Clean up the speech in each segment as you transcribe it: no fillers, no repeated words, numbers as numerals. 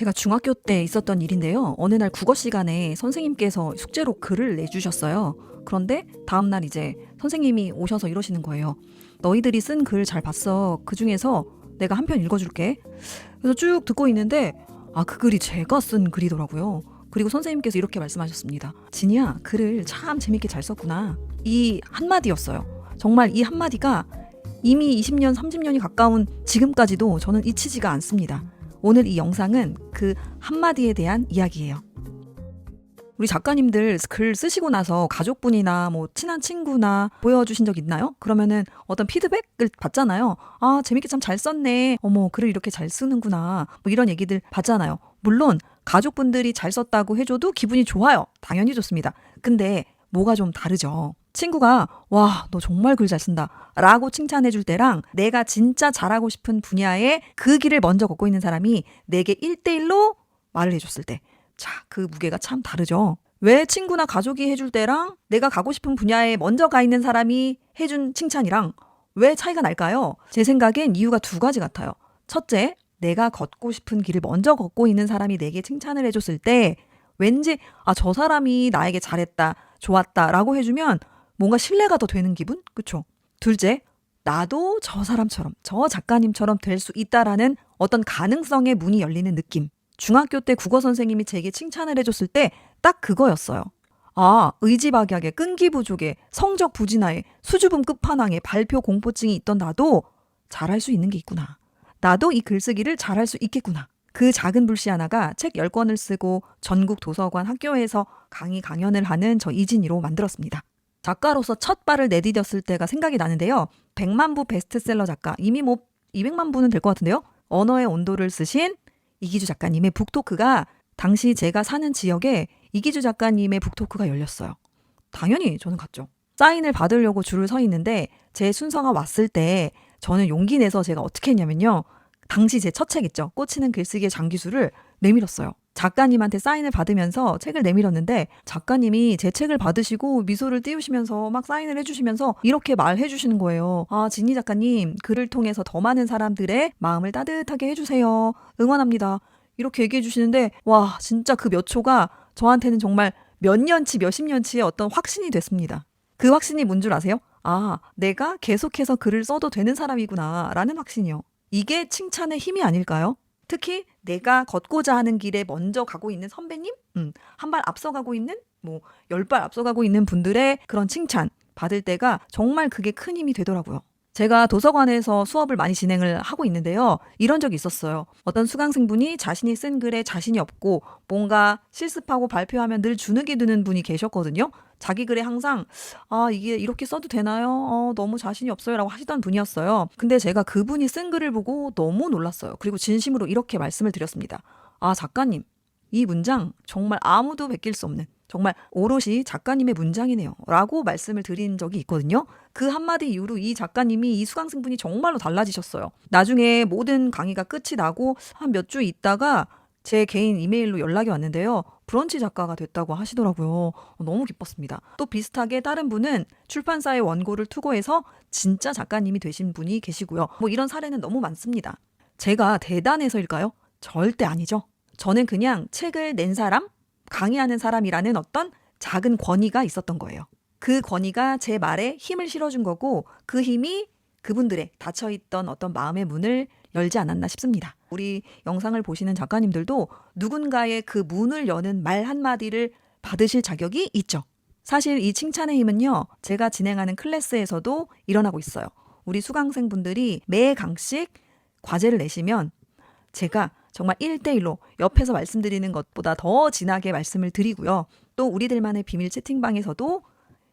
제가 중학교 때 있었던 일인데요. 어느 날 국어 시간에 선생님께서 숙제로 글을 내주셨어요. 그런데 다음날 이제 선생님이 오셔서 이러시는 거예요. 너희들이 쓴 글 잘 봤어. 그 중에서 내가 한 편 읽어줄게. 그래서 쭉 듣고 있는데 그 글이 제가 쓴 글이더라고요. 그리고 선생님께서 이렇게 말씀하셨습니다. 진이야, 글을 참 재밌게 잘 썼구나. 이 한마디였어요. 정말 이 한마디가 이미 20년, 30년이 가까운 지금까지도 저는 잊히지가 않습니다. 오늘 이 영상은 그 한마디에 대한 이야기예요. 우리 작가님들 글 쓰시고 나서 가족분이나 뭐 친한 친구나 보여주신 적 있나요? 그러면은 어떤 피드백을 받잖아요. 재밌게 참 잘 썼네. 어머, 글을 이렇게 잘 쓰는구나. 뭐 이런 얘기들 받잖아요. 물론 가족분들이 잘 썼다고 해줘도 기분이 좋아요. 당연히 좋습니다. 근데 뭐가 좀 다르죠. 친구가 와, 너 정말 글 잘 쓴다 라고 칭찬해 줄 때랑 내가 진짜 잘하고 싶은 분야에 그 길을 먼저 걷고 있는 사람이 내게 1대1로 말을 해줬을 때, 자, 그 무게가 참 다르죠. 왜 친구나 가족이 해줄 때랑 내가 가고 싶은 분야에 먼저 가 있는 사람이 해준 칭찬이랑 왜 차이가 날까요? 제 생각엔 이유가 두 가지 같아요. 첫째, 내가 걷고 싶은 길을 먼저 걷고 있는 사람이 내게 칭찬을 해줬을 때 왠지 저 사람이 나에게 잘했다, 좋았다 라고 해주면 뭔가 신뢰가 더 되는 기분? 그쵸? 둘째, 나도 저 사람처럼, 저 작가님처럼 될 수 있다라는 어떤 가능성의 문이 열리는 느낌. 중학교 때 국어 선생님이 제게 칭찬을 해줬을 때 딱 그거였어요. 의지박약에 끈기 부족에 성적 부진하에 수줍음 끝판왕에 발표 공포증이 있던 나도 잘할 수 있는 게 있구나. 나도 이 글쓰기를 잘할 수 있겠구나. 그 작은 불씨 하나가 책 10권을 쓰고 전국 도서관 학교에서 강연을 하는 저 이진이로 만들었습니다. 작가로서 첫 발을 내디뎠을 때가 생각이 나는데요. 100만 부 베스트셀러 작가, 이미 200만 부는 될 것 같은데요. 언어의 온도를 쓰신 이기주 작가님의 북토크가 당시 제가 사는 지역에 이기주 작가님의 북토크가 열렸어요. 당연히 저는 갔죠. 사인을 받으려고 줄을 서 있는데 제 순서가 왔을 때 저는 용기 내서 제가 어떻게 했냐면요. 당시 제 첫 책 있죠. 꽂히는 글쓰기의 장기수를 내밀었어요. 작가님한테 사인을 받으면서 책을 내밀었는데 작가님이 제 책을 받으시고 미소를 띄우시면서 막 사인을 해주시면서 이렇게 말해 주시는 거예요. 진희 작가님, 글을 통해서 더 많은 사람들의 마음을 따뜻하게 해주세요. 응원합니다. 이렇게 얘기해 주시는데 와, 진짜 그 몇 초가 저한테는 정말 몇 년치, 몇십 년치의 어떤 확신이 됐습니다. 그 확신이 뭔 줄 아세요? 내가 계속해서 글을 써도 되는 사람이구나 라는 확신이요. 이게 칭찬의 힘이 아닐까요? 특히 내가 걷고자 하는 길에 먼저 가고 있는 선배님? 한 발 앞서가고 있는? 10발 앞서가고 있는 분들의 그런 칭찬 받을 때가 정말 그게 큰 힘이 되더라고요. 제가 도서관에서 수업을 많이 진행을 하고 있는데요. 이런 적이 있었어요. 어떤 수강생분이 자신이 쓴 글에 자신이 없고 뭔가 실습하고 발표하면 늘 주눅이 드는 분이 계셨거든요. 자기 글에 항상 이게 이렇게 써도 되나요? 너무 자신이 없어요 라고 하시던 분이었어요. 근데 제가 그분이 쓴 글을 보고 너무 놀랐어요. 그리고 진심으로 이렇게 말씀을 드렸습니다. 작가님, 이 문장 정말 아무도 베낄 수 없는 정말 오롯이 작가님의 문장이네요 라고 말씀을 드린 적이 있거든요. 그 한마디 이후로 이 작가님이 이 수강생분이 정말로 달라지셨어요. 나중에 모든 강의가 끝이 나고 한 몇 주 있다가 제 개인 이메일로 연락이 왔는데요. 브런치 작가가 됐다고 하시더라고요. 너무 기뻤습니다. 또 비슷하게 다른 분은 출판사의 원고를 투고해서 진짜 작가님이 되신 분이 계시고요. 이런 사례는 너무 많습니다. 제가 대단해서일까요? 절대 아니죠. 저는 그냥 책을 낸 사람, 강의하는 사람이라는 어떤 작은 권위가 있었던 거예요. 그 권위가 제 말에 힘을 실어준 거고 그 힘이 그분들의 닫혀있던 어떤 마음의 문을 열지 않았나 싶습니다. 우리 영상을 보시는 작가님들도 누군가의 그 문을 여는 말 한마디를 받으실 자격이 있죠. 사실 이 칭찬의 힘은요. 제가 진행하는 클래스에서도 일어나고 있어요. 우리 수강생분들이 매 강씩 과제를 내시면 제가 정말 1대1로 옆에서 말씀드리는 것보다 더 진하게 말씀을 드리고요. 또 우리들만의 비밀 채팅방에서도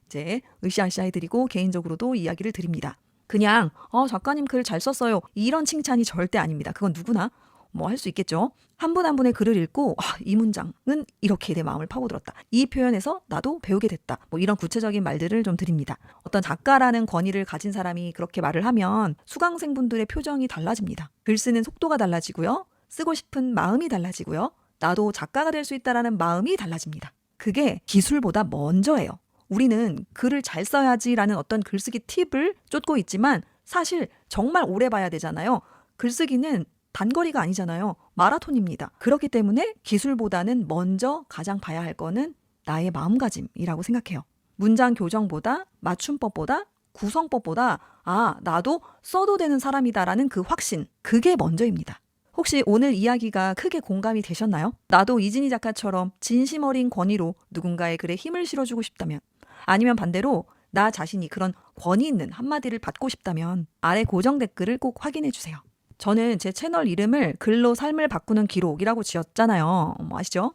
이제 으쌰으쌰 해드리고 개인적으로도 이야기를 드립니다. 그냥 작가님 글 잘 썼어요. 이런 칭찬이 절대 아닙니다. 그건 누구나 할 수 있겠죠. 한 분 한 분의 글을 읽고 이 문장은 이렇게 내 마음을 파고들었다. 이 표현에서 나도 배우게 됐다. 이런 구체적인 말들을 좀 드립니다. 어떤 작가라는 권위를 가진 사람이 그렇게 말을 하면 수강생분들의 표정이 달라집니다. 글 쓰는 속도가 달라지고요. 쓰고 싶은 마음이 달라지고요. 나도 작가가 될 수 있다라는 마음이 달라집니다. 그게 기술보다 먼저예요. 우리는 글을 잘 써야지라는 어떤 글쓰기 팁을 쫓고 있지만 사실 정말 오래 봐야 되잖아요. 글쓰기는 단거리가 아니잖아요. 마라톤입니다. 그렇기 때문에 기술보다는 먼저 가장 봐야 할 거는 나의 마음가짐이라고 생각해요. 문장 교정보다, 맞춤법보다, 구성법보다 나도 써도 되는 사람이다라는 그 확신, 그게 먼저입니다. 혹시 오늘 이야기가 크게 공감이 되셨나요? 나도 이진희 작가처럼 진심 어린 권위로 누군가의 글에 힘을 실어주고 싶다면, 아니면 반대로 나 자신이 그런 권위 있는 한마디를 받고 싶다면 아래 고정 댓글을 꼭 확인해 주세요. 저는 제 채널 이름을 글로 삶을 바꾸는 기록이라고 지었잖아요. 아시죠?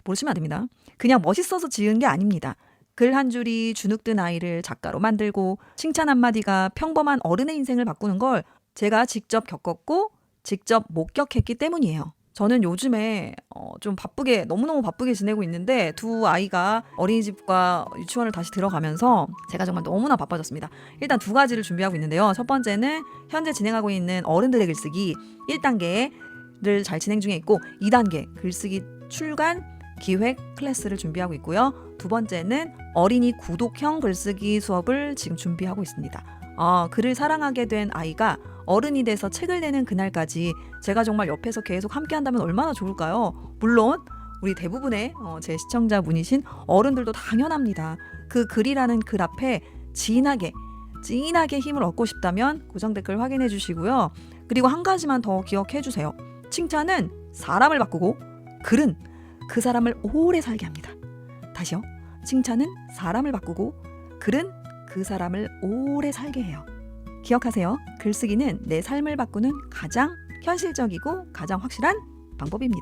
모르시면 안 됩니다. 그냥 멋있어서 지은 게 아닙니다. 글 한 줄이 주눅든 아이를 작가로 만들고 칭찬 한마디가 평범한 어른의 인생을 바꾸는 걸 제가 직접 겪었고 직접 목격했기 때문이에요. 저는 요즘에 좀 바쁘게, 너무너무 바쁘게 지내고 있는데 두 아이가 어린이집과 유치원을 다시 들어가면서 제가 정말 너무나 바빠졌습니다. 일단 두 가지를 준비하고 있는데요. 첫 번째는 현재 진행하고 있는 어른들의 글쓰기 1단계를 잘 진행 중에 있고 2단계 글쓰기 출간 기획 클래스를 준비하고 있고요. 두 번째는 어린이 구독형 글쓰기 수업을 지금 준비하고 있습니다. 글을 사랑하게 된 아이가 어른이 돼서 책을 내는 그날까지 제가 정말 옆에서 계속 함께 한다면 얼마나 좋을까요? 물론 우리 대부분의 제 시청자분이신 어른들도 당연합니다. 그 글이라는 글 앞에 진하게 힘을 얻고 싶다면 고정 댓글 확인해 주시고요. 그리고 한 가지만 더 기억해 주세요. 칭찬은 사람을 바꾸고 글은 그 사람을 오래 살게 합니다. 다시요. 칭찬은 사람을 바꾸고 글은 그 사람을 오래 살게 해요. 기억하세요. 글쓰기는 내 삶을 바꾸는 가장 현실적이고 가장 확실한 방법입니다.